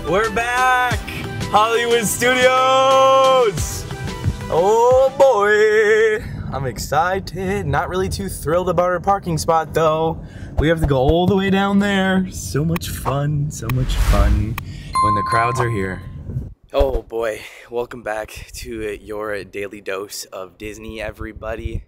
We're back! Hollywood Studios! Oh boy! I'm excited. Not really too thrilled about our parking spot though. We have to go all the way down there. So much fun when the crowds are here. Oh boy, welcome back to your daily dose of Disney, everybody.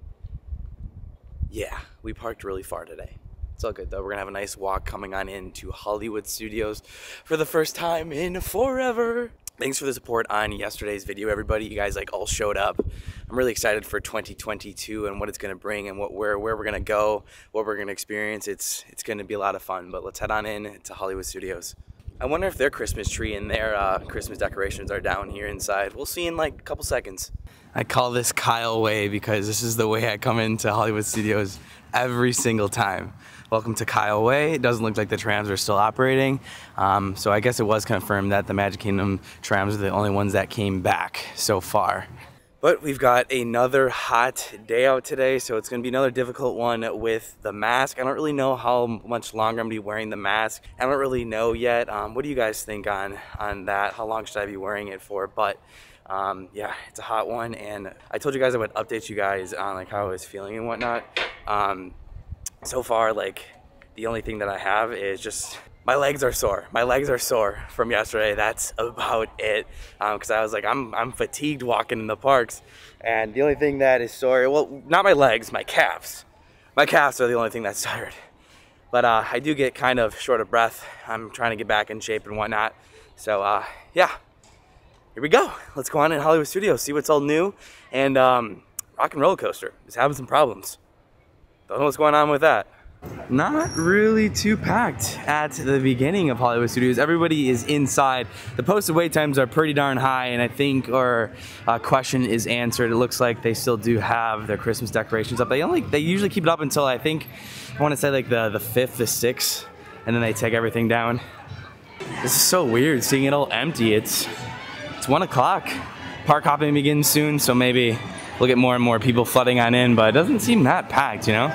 Yeah, we parked really far today. It's all good though. We're gonna have a nice walk coming on into Hollywood Studios for the first time in forever. Thanks for the support on yesterday's video, everybody. You guys like all showed up. I'm really excited for 2022 and what it's gonna bring and where we're gonna go, what we're gonna experience. It's gonna be a lot of fun. But let's head on in to Hollywood Studios. I wonder if their Christmas tree and their Christmas decorations are down here inside. We'll see in like a couple seconds. I call this Kyle Way because this is the way I come into Hollywood Studios every single time. Welcome to Kyle Way. It doesn't look like the trams are still operating. So I guess it was confirmed that the Magic Kingdom trams are the only ones that came back so far. But we've got another hot day out today, so it's gonna be another difficult one with the mask. I don't really know how much longer I'm gonna be wearing the mask. I don't really know yet. What do you guys think on that? How long should I be wearing it for? But yeah, it's a hot one, and I told you guys I would update you guys on like how I was feeling and whatnot. So far, like, the only thing that I have is just my legs are sore. My legs are sore from yesterday. That's about it. Because I was like, I'm fatigued walking in the parks, and the only thing that is sore, well, not my legs, my calves. My calves are the only thing that's tired. But I do get kind of short of breath. I'm trying to get back in shape and whatnot. So yeah, here we go. Let's go on in Hollywood Studios, see what's all new. And Rock and Roller Coaster is having some problems. Don't know what's going on with that. Not really too packed at the beginning of Hollywood Studios. Everybody is inside. The posted wait times are pretty darn high, and I think our question is answered. It looks like they still do have their Christmas decorations up. They usually keep it up until I want to say like the 5th, the 6th, and then they take everything down. This is so weird seeing it all empty. It's 1 o'clock. Park hopping begins soon, so maybe we'll get more and more people flooding on in, but it doesn't seem that packed, you know?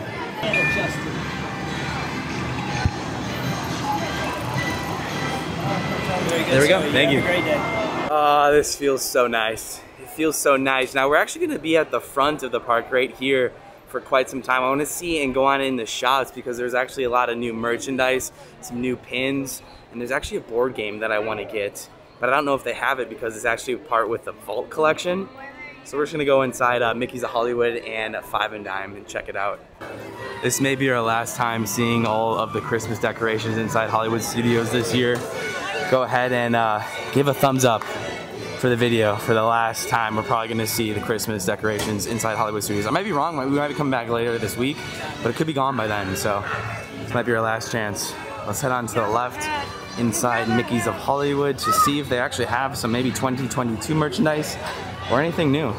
There we go. Thank you. Have a great day. This feels so nice. It feels so nice. Now we're actually going to be at the front of the park right here for quite some time. I want to see and go on in the shops because there's actually a lot of new merchandise, some new pins, and there's actually a board game that I want to get, but I don't know if they have it because it's actually a part with the Vault collection. So we're just gonna go inside Mickey's of Hollywood and Five and Dime and check it out. This may be our last time seeing all of the Christmas decorations inside Hollywood Studios this year. Go ahead and give a thumbs up for the video. For the last time we're probably gonna see the Christmas decorations inside Hollywood Studios. I might be wrong, we might be coming back later this week, but it could be gone by then, so this might be our last chance. Let's head on to the left inside Mickey's of Hollywood to see if they actually have some maybe 2022 merchandise or anything new.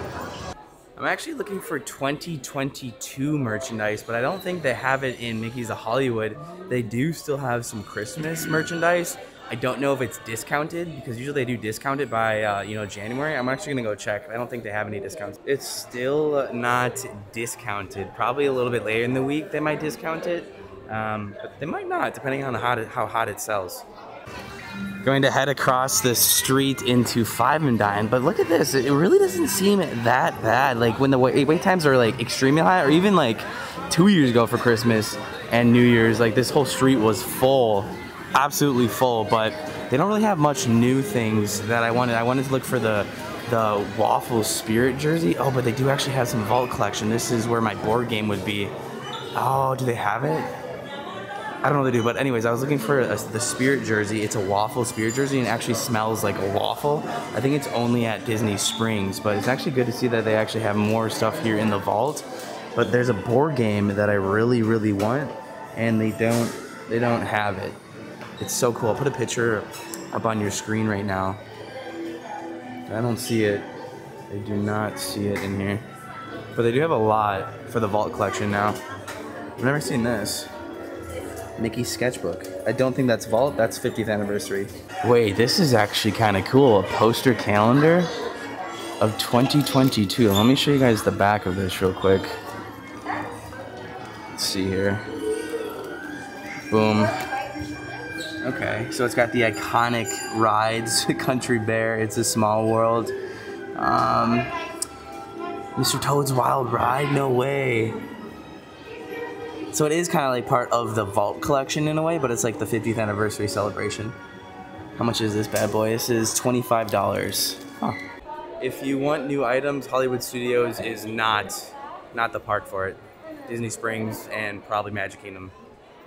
I'm actually looking for 2022 merchandise, but I don't think they have it in Mickey's of Hollywood. They do still have some Christmas merchandise. I don't know if it's discounted because usually they do discount it by you know, January. I'm actually gonna go check. I don't think they have any discounts. It's still not discounted. Probably a little bit later in the week they might discount it, but they might not, depending on how hot it sells. Going to head across the street into Five and Dime, but look at this. It really doesn't seem that bad. Like when the wait times are like extremely high, or even like 2 years ago for Christmas and New Year's, like this whole street was full, absolutely full. But they don't really have much new things that I wanted. I wanted to look for the Waffle Spirit jersey. Oh, but they do actually have some Vault collection. This is where my board game would be. Oh, do they have it? I don't know what they do, but anyways, I was looking for the Spirit jersey. It's a Waffle Spirit jersey and it actually smells like a waffle. I think it's only at Disney Springs, but it's actually good to see that they actually have more stuff here in the Vault. But there's a board game that I really, really want, and they don't have it. It's so cool. I'll put a picture up on your screen right now. I don't see it. I do not see it in here. But they do have a lot for the Vault collection now. I've never seen this. Mickey's Sketchbook. I don't think that's Vault, that's 50th anniversary. Wait, this is actually kind of cool. A poster calendar of 2022. Let me show you guys the back of this real quick. Let's see here. Boom. Okay, so it's got the iconic rides, Country Bear, It's a Small World. Mr. Toad's Wild Ride, no way. So it is kind of like part of the Vault collection in a way, but it's like the 50th anniversary celebration. How much is this bad boy? This is $25. Huh. If you want new items, Hollywood Studios is not the park for it. Disney Springs and probably Magic Kingdom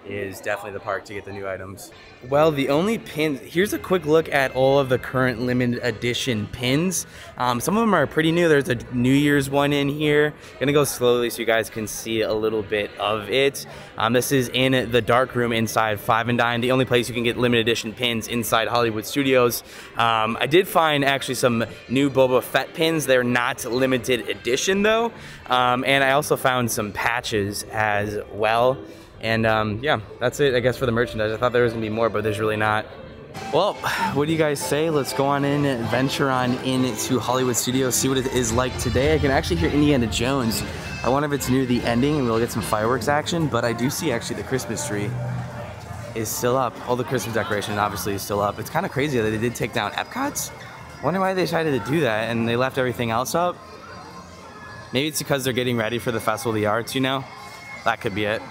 is definitely the park to get the new items. Well, the only pins, here's a quick look at all of the current limited edition pins. Some of them are pretty new. There's a New Year's one in here. Gonna go slowly so you guys can see a little bit of it. This is in the dark room inside Five and Dine, the only place you can get limited edition pins inside Hollywood Studios. I did find actually some new Boba Fett pins. They're not limited edition though. And I also found some patches as well. And yeah, that's it, I guess, for the merchandise. I thought there was gonna be more, but there's really not. Well, what do you guys say? Let's go on in, venture on into Hollywood Studios, see what it is like today. I can actually hear Indiana Jones. I wonder if it's near the ending and we'll get some fireworks action, but I do see actually the Christmas tree is still up. All the Christmas decoration obviously is still up. It's kind of crazy that they did take down Epcot's. I wonder why they decided to do that and they left everything else up. Maybe it's because they're getting ready for the Festival of the Arts, you know? That could be it.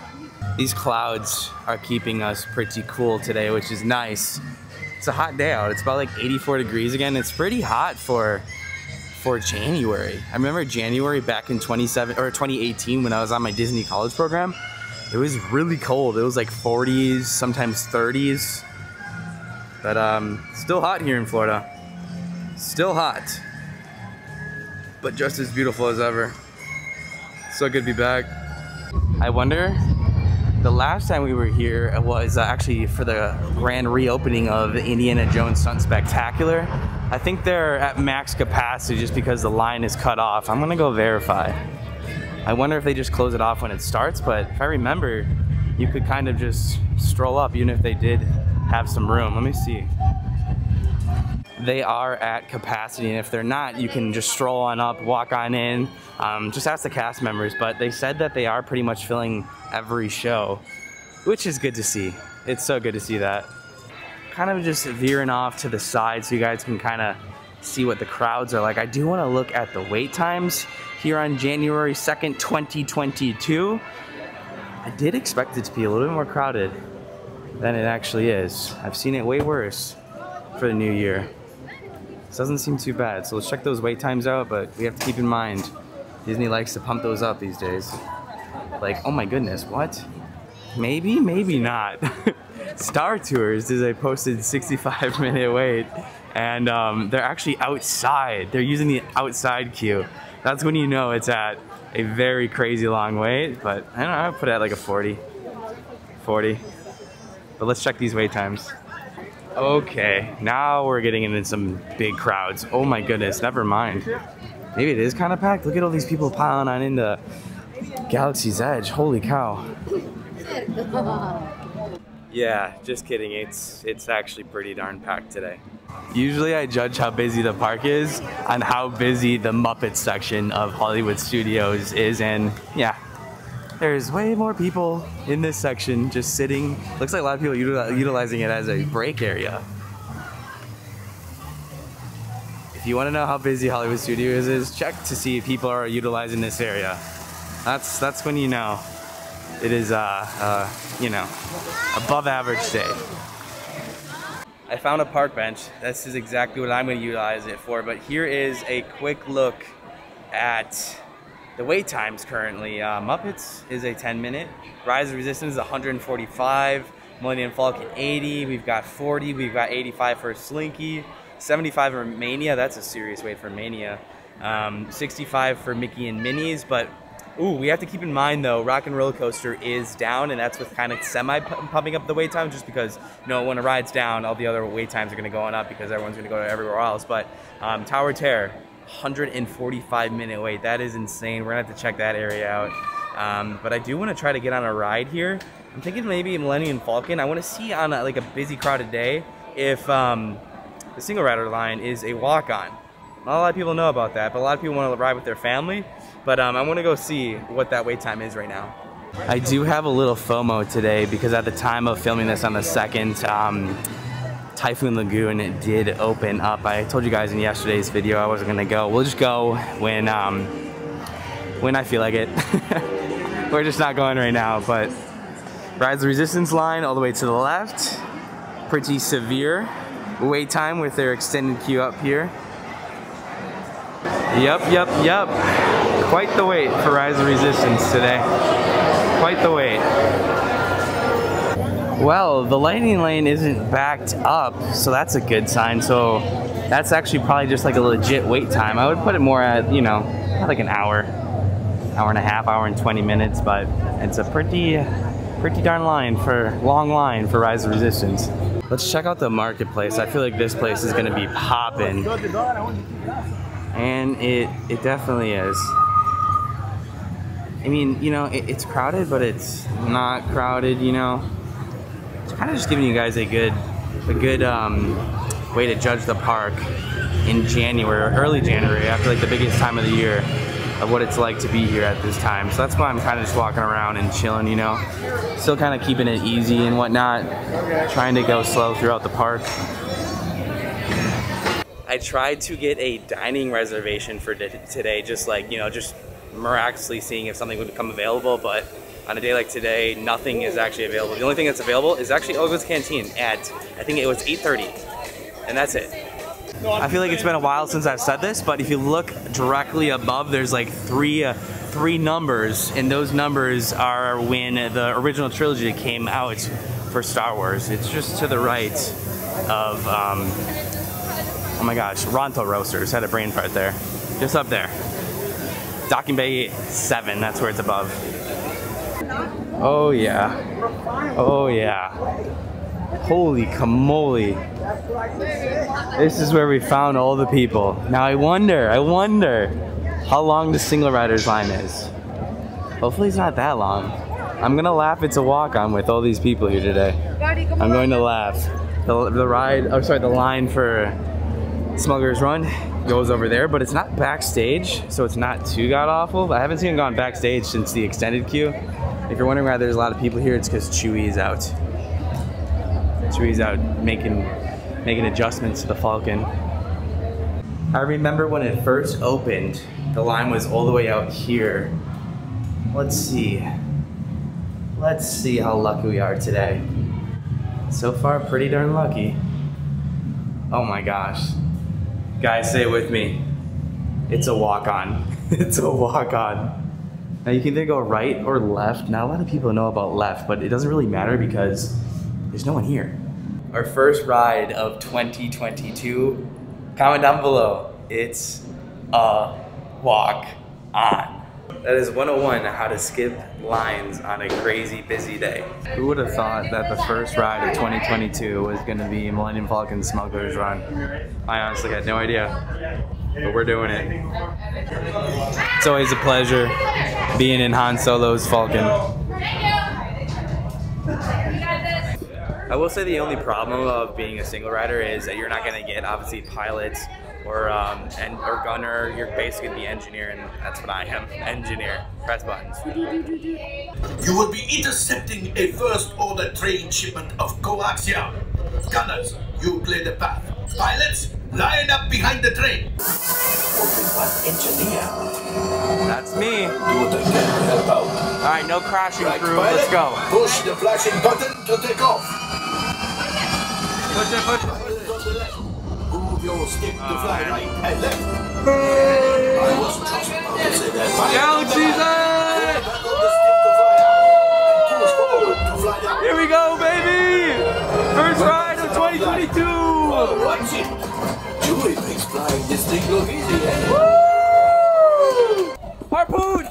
These clouds are keeping us pretty cool today, which is nice. It's a hot day out. It's about like 84 degrees again. It's pretty hot for January. I remember January back in 2018 when I was on my Disney college program. It was really cold. It was like 40s, sometimes 30s. But still hot here in Florida. Still hot. But just as beautiful as ever. So good to be back. I wonder, the last time we were here was actually for the grand reopening of the Indiana Jones Stunt Spectacular. I think they're at max capacity just because the line is cut off. I'm gonna go verify. I wonder if they just close it off when it starts, but if I remember, you could kind of just stroll up even if they did have some room. Let me see. They are at capacity, and if they're not, you can just stroll on up, walk on in, just ask the cast members, but they said that they are pretty much filling every show, which is good to see. It's so good to see that. Kind of just veering off to the side so you guys can kind of see what the crowds are like. I do want to look at the wait times here on January 2nd, 2022. I did expect it to be a little bit more crowded than it actually is. I've seen it way worse for the new year. This doesn't seem too bad, so let's check those wait times out, but we have to keep in mind, Disney likes to pump those up these days. Like, oh my goodness, what? Maybe, maybe not. Star Tours is a posted 65-minute wait, and they're actually outside. They're using the outside queue. That's when you know it's at a very crazy long wait, but I don't know, I'll put it at like a 40. But let's check these wait times. Okay, now we're getting into some big crowds. Oh my goodness, never mind. Maybe it is kind of packed. Look at all these people piling on into Galaxy's Edge. Holy cow. Yeah, just kidding. It's actually pretty darn packed today. Usually I judge how busy the park is on how busy the Muppets section of Hollywood Studios is, and yeah, there's way more people in this section just sitting. Looks like a lot of people utilizing it as a break area. If you want to know how busy Hollywood Studios is, check to see if people are utilizing this area. That's when you know it is you know, above average day. I found a park bench. This is exactly what I'm going to utilize it for, but here is a quick look at the wait times currently. Muppets is a 10-minute. Rise of Resistance is 145. Millennium Falcon 80. We've got 40. We've got 85 for Slinky. 75 for Mania. That's a serious wait for Mania. 65 for Mickey and Minnie's. But ooh, we have to keep in mind though, Rock and Roller Coaster is down, and that's with kind of semi-pumping up the wait time, just because, you know, when a ride's down, all the other wait times are going to go on up because everyone's going to go to everywhere else. But Tower of Terror, 145-minute wait. That is insane. We're gonna have to check that area out. But I do want to try to get on a ride here. I'm thinking maybe Millennium Falcon. I want to see on like a busy, crowded day if the single rider line is a walk-on. Not a lot of people know about that, but a lot of people want to ride with their family. But I want to go see what that wait time is right now. I do have a little FOMO today because at the time of filming this on the 2nd, Typhoon Lagoon did open up. I told you guys in yesterday's video I wasn't gonna go. We'll just go when I feel like it. We're just not going right now, but Rise of the Resistance line all the way to the left. Pretty severe wait time with their extended queue up here. Yep. Quite the wait for Rise of the Resistance today. Quite the wait. Well, the lightning lane isn't backed up, so that's a good sign. So that's actually probably just like a legit wait time. I would put it more at, you know, like an hour and a half, hour and 20 minutes, but it's a pretty darn long line for Rise of Resistance. Let's check out the marketplace. I feel like this place is gonna be popping. And it definitely is. I mean, you know, it's crowded, but it's not crowded, you know. It's kind of just giving you guys a good way to judge the park in January, or early January, after like the biggest time of the year, of what it's like to be here at this time. So that's why I'm kind of just walking around and chilling, you know. Still kind of keeping it easy and whatnot, trying to go slow throughout the park. I tried to get a dining reservation for today, just like, you know, just miraculously seeing if something would become available, but on a day like today, nothing is actually available. The only thing that's available is actually Olga's Canteen at, I think it was 8:30, and that's it. I feel like it's been a while since I've said this, but if you look directly above, there's like three numbers, and those numbers are when the original trilogy came out for Star Wars. It's just to the right of, oh my gosh, Ronto Roasters. Had a brain fart there. Just up there. Docking Bay 7, that's where it's above. Oh yeah. Oh yeah. Holy camole. This is where we found all the people. Now I wonder how long the single riders line is. Hopefully it's not that long. I'm gonna laugh it's a walk-on with all these people here today. I'm going to laugh. The line for Smuggler's Run goes over there, but it's not backstage, so it's not too god-awful. I haven't seen it gone backstage since the extended queue. If you're wondering why there's a lot of people here, it's because Chewie's out. Chewie's out making adjustments to the Falcon. I remember when it first opened, the line was all the way out here. Let's see how lucky we are today. So far, pretty darn lucky. Oh my gosh. Guys, say it with me. It's a walk-on. It's a walk-on. Now you can either go right or left. Not a lot of people know about left, but it doesn't really matter because there's no one here. Our first ride of 2022, comment down below. It's a walk-on. That is 101 how to skip lines on a crazy busy day. Who would have thought that the first ride of 2022 was going to be Millennium Falcon Smuggler's Run? I honestly had no idea, but we're doing it. It's always a pleasure being in Han Solo's Falcon. I will say the only problem of being a single rider is that you're not going to get obviously pilots or gunner. You're basically the engineer, and that's what I am. Engineer. Press buttons. You will be intercepting a first-order train shipment of coaxium. Gunners, you clear the path. Pilots, line up behind the train. Engineer. That's me. Do what I can to help out. All right, no crashing, Right, crew. pilot, Let's go. Push the flashing button to take off. Push it. Move your stick to fly right and left. I was just about to say that. Galaxy's Edge! Here we go, baby! First ride of 2022! Watch it! Chewie makes flying this thing look easy, eh? Woo! Harpoon!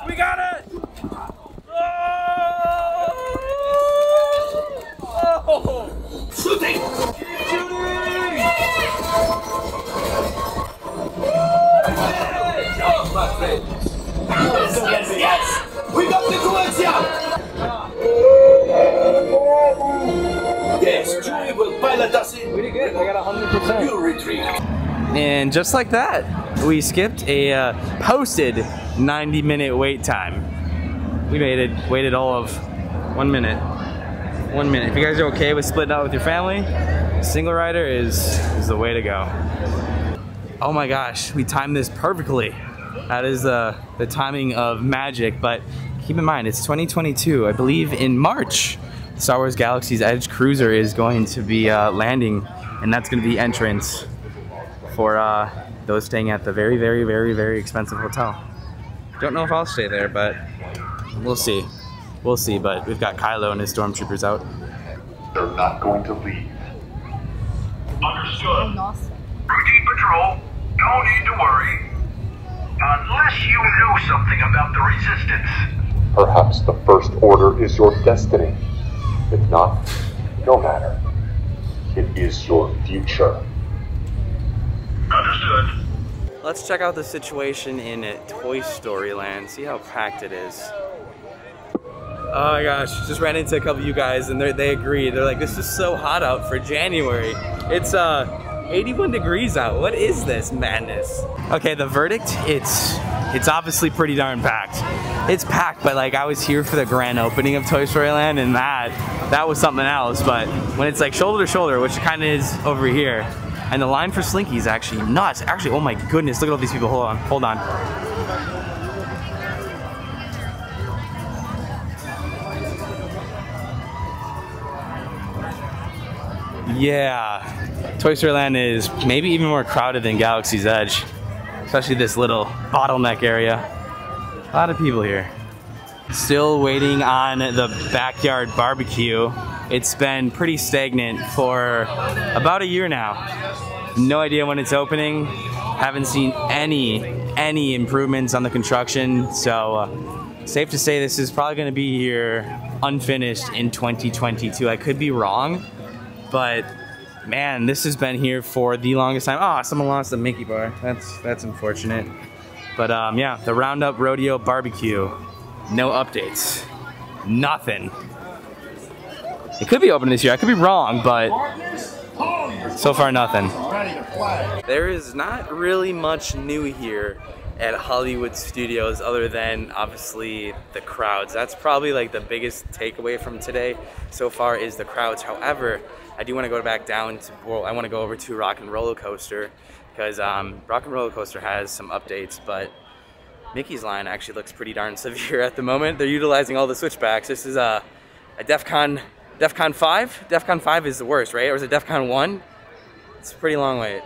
We got it! Oh! Shooting! Yes! We got the coaxium! Yes, Chewie will pilot us in. Pretty good, I got 100%. You retreat. And just like that, we skipped a posted 90-minute wait time. We made it. Waited all of 1 minute. 1 minute. If you guys are okay with splitting out with your family, single rider is the way to go. Oh my gosh, we timed this perfectly. That is the timing of magic, but keep in mind, it's 2022. I believe in March, Star Wars Galaxy's Edge Cruiser is going to be landing, and that's going to be entrance for those staying at the very, very, very, very expensive hotel. Don't know if I'll stay there, but we'll see. We'll see, but we've got Kylo and his stormtroopers out. They're not going to leave. Understood. Routine patrol. No need to worry. Unless you know something about the Resistance. Perhaps the First Order is your destiny. If not, no matter. It is your future. Understood. Let's check out the situation in Toy Story Land, see how packed it is. Oh my gosh, just ran into a couple of you guys and they agreed. They're like, this is so hot out for January. It's 81 degrees out. What is this madness? Okay, the verdict, it's obviously pretty darn packed. It's packed, but like I was here for the grand opening of Toy Story Land and that was something else. But when it's like shoulder to shoulder, which it kind of is over here, and the line for Slinky is actually nuts. Actually, oh my goodness, look at all these people. Hold on. Yeah, Toy Story Land is maybe even more crowded than Galaxy's Edge, especially this little bottleneck area. A lot of people here. Still waiting on the backyard barbecue. It's been pretty stagnant for about a year now. No idea when it's opening. Haven't seen any improvements on the construction, so safe to say this is probably going to be here unfinished in 2022. I could be wrong, but man, this has been here for the longest time. Oh, someone lost the Mickey bar. That's unfortunate. But yeah, the Roundup Rodeo Barbecue. No updates. Nothing. It could be open this year. I could be wrong, but so far nothing. There is not really much new here at Hollywood Studios other than obviously the crowds. That's probably like the biggest takeaway from today so far is the crowds. However, I do want to go back down to, well, I want to go over to Rock and Roller Coaster because Rock and Roller Coaster has some updates, but Mickey's line actually looks pretty darn severe at the moment. They're utilizing all the switchbacks. This is a DEFCON 5? DEFCON 5 is the worst, right? Or is it DEFCON 1? It's a pretty long wait.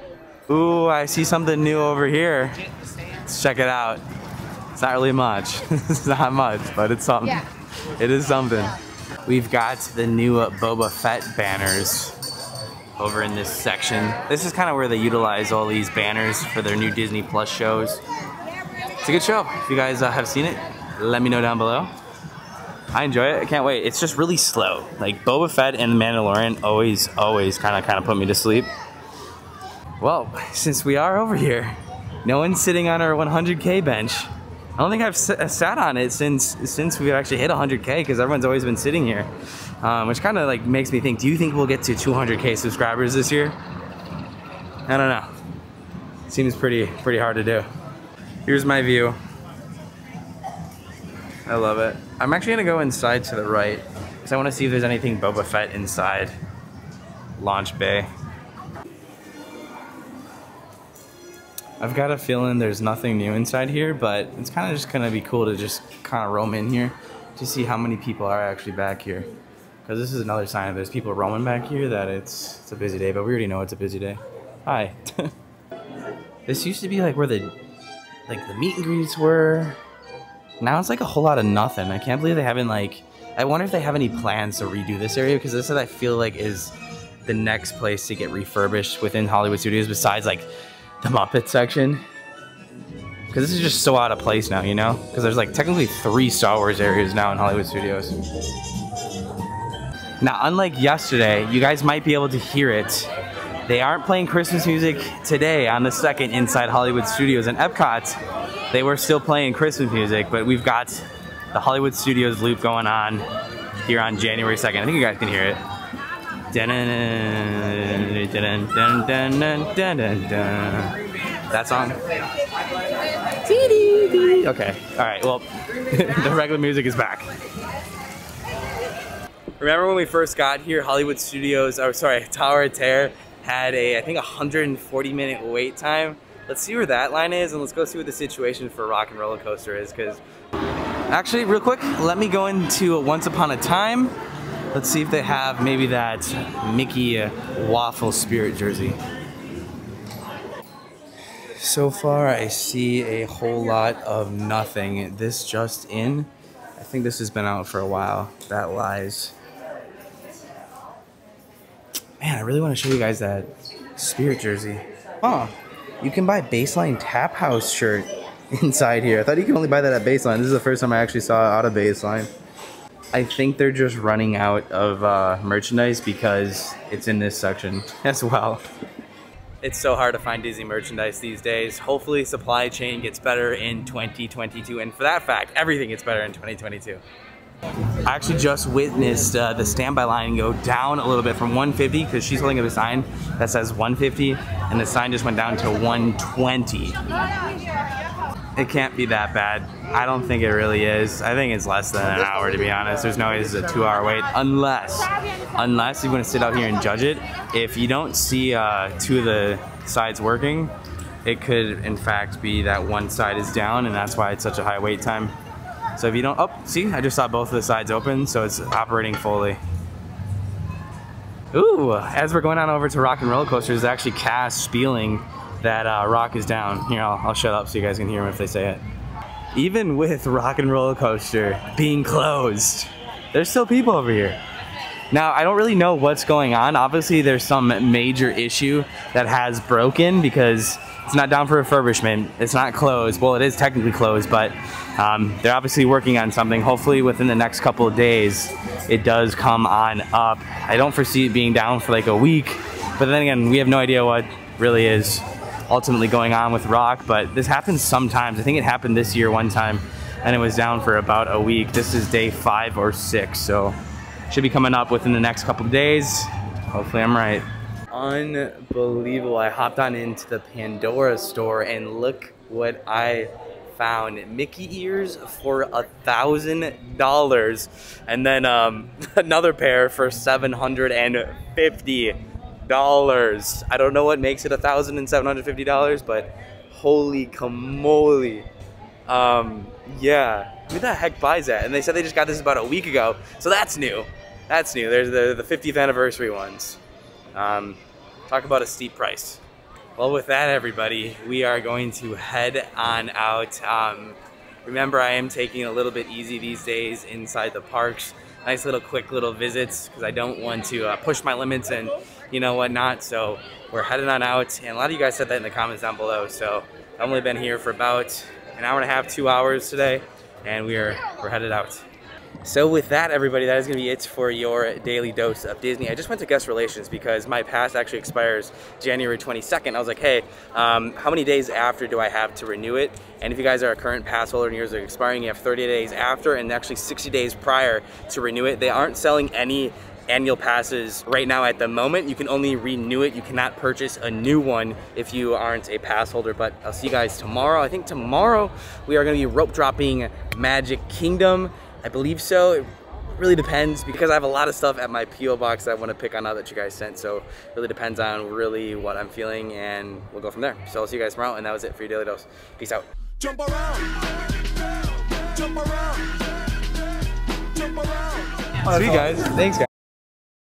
Ooh, I see something new over here. Let's check it out. It's not really much. It's not much, but it's something. Yeah. It is something. We've got the new Boba Fett banners over in this section. This is kind of where they utilize all these banners for their new Disney Plus shows. It's a good show. If you guys have seen it, let me know down below. I enjoy it. I can't wait. It's just really slow. Like Boba Fett and The Mandalorian always kind of put me to sleep. Well, since we are over here, no one's sitting on our 100K bench. I don't think I've sat on it since we've actually hit 100K because everyone's always been sitting here, which kind of like makes me think, do you think we'll get to 200K subscribers this year? I don't know. Seems pretty hard to do. Here's my view. I love it. I'm actually gonna go inside to the right because I want to see if there's anything Boba Fett inside Launch Bay. I've got a feeling there's nothing new inside here, but it's kind of just gonna be cool to just kind of roam in here to see how many people are actually back here. Because this is another sign of there's people roaming back here that it's a busy day, but we already know it's a busy day. Hi. This used to be like where the meet and greets were. Now it's like a whole lot of nothing. I can't believe they haven't like, I wonder if they have any plans to redo this area because this is, I feel like, is the next place to get refurbished within Hollywood Studios besides like the Muppet section. Because this is just so out of place now, you know? Because there's like technically 3 Star Wars areas now in Hollywood Studios. Now, unlike yesterday, you guys might be able to hear it. They aren't playing Christmas music today on the 2nd inside Hollywood Studios. In Epcot, they were still playing Christmas music, but we've got the Hollywood Studios loop going on here on January 2nd. I think you guys can hear it. That song. Okay, alright, well, the regular music is back. Remember when we first got here, Hollywood Studios, or sorry, Tower of Terror had a, I think, 140-minute wait time. Let's see where that line is, and let's go see what the situation for Rock and Roller Coaster is, because... Actually, real quick, let me go into Once Upon a Time. Let's see if they have maybe that Mickey Waffle Spirit jersey. So far, I see a whole lot of nothing. This just in. I think this has been out for a while. That lies. Man, I really want to show you guys that Spirit jersey. Oh, you can buy Baseline Tap House shirt inside here. I thought you could only buy that at Baseline. This is the first time I actually saw it out of Baseline. I think they're just running out of merchandise because it's in this section as well. It's so hard to find Disney merchandise these days. Hopefully supply chain gets better in 2022, and for that fact, everything gets better in 2022. I actually just witnessed the standby line go down a little bit from 150 because she's holding up a sign that says 150, and the sign just went down to 120. It can't be that bad. I don't think it really is. I think it's less than an hour, to be honest. There's no way it's a 2-hour wait, unless you're gonna sit out here and judge it. If you don't see 2 of the sides working, it could in fact be that one side is down, and that's why it's such a high wait time. So if you don't, oh, see, I just saw both of the sides open, so it's operating fully. Ooh, as we're going on over to Rock and Roller Coaster, there's actually Cass spieling that Rock is down. Here, I'll shut up so you guys can hear them if they say it. Even with Rock and Roller Coaster being closed, there's still people over here. Now, I don't really know what's going on. Obviously, there's some major issue that has broken because it's not down for refurbishment. It's not closed. Well, it is technically closed, but they're obviously working on something. Hopefully, within the next couple of days, it does come on up. I don't foresee it being down for like a week, but then again, we have no idea what really is ultimately going on with Rock, but this happens sometimes. I think it happened this year one time, and it was down for about a week. This is day 5 or 6, so should be coming up within the next couple of days. Hopefully I'm right. Unbelievable. I hopped on into the Pandora store, and look what I found. Mickey ears for $1,000, and then another pair for $750. I don't know what makes it $1,750, but holy camoly. Yeah, who the heck buys that? And they said they just got this about a week ago, so that's new. That's new. There's the 50th anniversary ones. Talk about a steep price. Well, with that, everybody, we are going to head on out. Remember, I am taking it a little bit easy these days inside the parks. Nice little quick little visits because I don't want to push my limits and you know what not. So we're heading on out, and a lot of you guys said that in the comments down below. So I've only been here for about an hour and a half, 2 hours today, and we're headed out. So with that, everybody, that is going to be it for your daily dose of Disney. I just went to guest relations because my pass actually expires January 22nd. I was like, hey, how many days after do I have to renew it? And if you guys are a current pass holder and yours are expiring, you have 30 days after and actually 60 days prior to renew it. They aren't selling any annual passes right now at the moment. You can only renew it. You cannot purchase a new one if you aren't a pass holder, but I'll see you guys tomorrow. I think tomorrow we are going to be rope dropping Magic Kingdom. I believe so. It really depends because I have a lot of stuff at my P.O. box that I want to pick on out that you guys sent, so it really depends on really what I'm feeling, and we'll go from there. So I'll see you guys tomorrow, and that was it for your Daily Dose. Peace out. Jump around. Jump around. Jump around. See you guys. Thanks, guys.